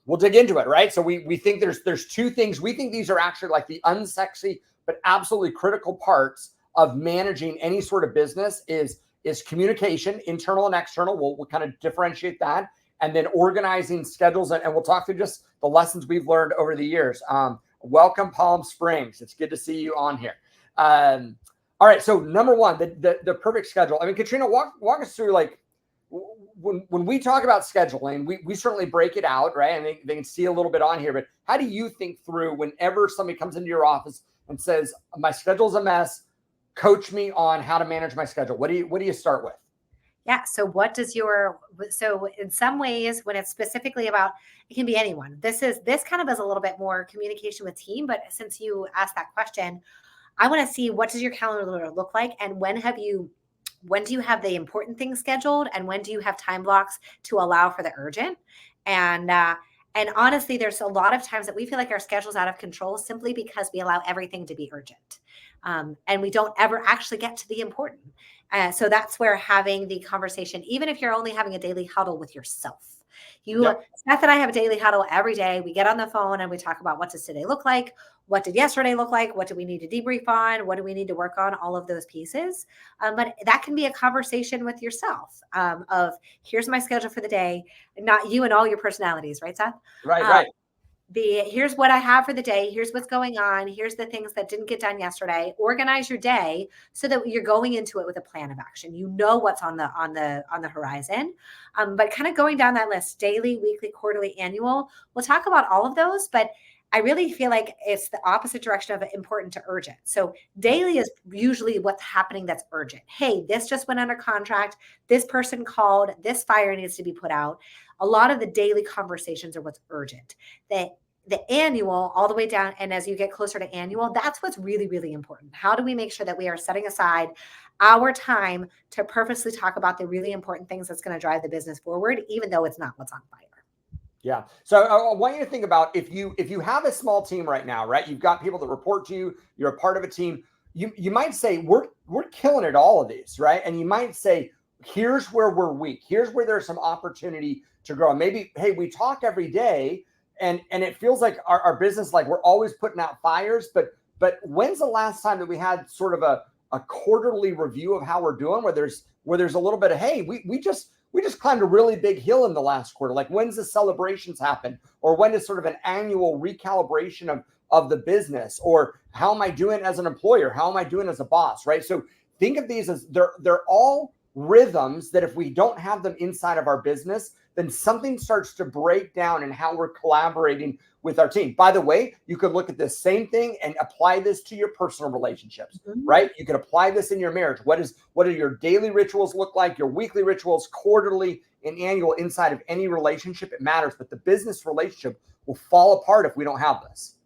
we'll dig into it, right? So we think there's two things. We think these are actually like the unsexy but absolutely critical parts of managing any sort of business is communication, internal and external. We'll kind of differentiate that, and then organizing schedules, and we'll talk through just the lessons we've learned over the years. Welcome, Palm Springs. It's good to see you on here. All right, so number one, the perfect schedule. I mean, Katrina, walk us through, like, when we talk about scheduling, we certainly break it out, right? And they can see a little bit on here, but how do you think through whenever somebody comes into your office and says, my schedule's a mess, coach me on how to manage my schedule? What do you start with? Yeah. So in some ways, when it's specifically about, it can be anyone. This kind of is a little bit more communication with team, but since you asked that question, I want to see, what does your calendar look like? And when do you have the important things scheduled? And when do you have time blocks to allow for the urgent? And honestly, there's a lot of times that we feel like our schedule's out of control simply because we allow everything to be urgent. And we don't ever actually get to the important. So that's where having the conversation, even if you're only having a daily huddle with yourself, Seth and I have a daily huddle every day. We get on the phone and we talk about, what does today look like? What did yesterday look like? What do we need to debrief on? What do we need to work on? All of those pieces. But that can be a conversation with yourself of, here's my schedule for the day, not you and all your personalities, right, Seth? Right. Here's what I have for the day. Here's what's going on. Here's the things that didn't get done yesterday. Organize your day so that you're going into it with a plan of action. You know what's on the horizon. But kind of going down that list, daily, weekly, quarterly, annual. We'll talk about all of those, but I really feel like it's the opposite direction of important to urgent. So daily is usually what's happening that's urgent. Hey, this just went under contract. This person called. This fire needs to be put out. A lot of the daily conversations are what's urgent. The annual, all the way down, and as you get closer to annual, that's what's really, really important. How do we make sure that we are setting aside our time to purposely talk about the really important things that's going to drive the business forward, even though it's not what's on fire? Yeah. So I want you to think about, if you have a small team right now, right? You've got people that report to you. You're a part of a team. You might say, we're killing it, all of these, right? And you might say, here's where we're weak. Here's where there's some opportunity to grow. Maybe, hey, we talk every day, and it feels like our business, like we're always putting out fires. But when's the last time that we had sort of a quarterly review of how we're doing, where there's a little bit of, hey, we just climbed a really big hill in the last quarter. Like, when's the celebrations happen? Or when is sort of an annual recalibration of the business? Or how am I doing as an employer? How am I doing as a boss, right? So think of these as they're all rhythms that if we don't have them inside of our business, then something starts to break down in how we're collaborating with our team. By the way, you could look at this same thing and apply this to your personal relationships, right? You could apply this in your marriage. What do your daily rituals look like? Your weekly rituals, quarterly and annual, inside of any relationship? It matters, but the business relationship will fall apart if we don't have this.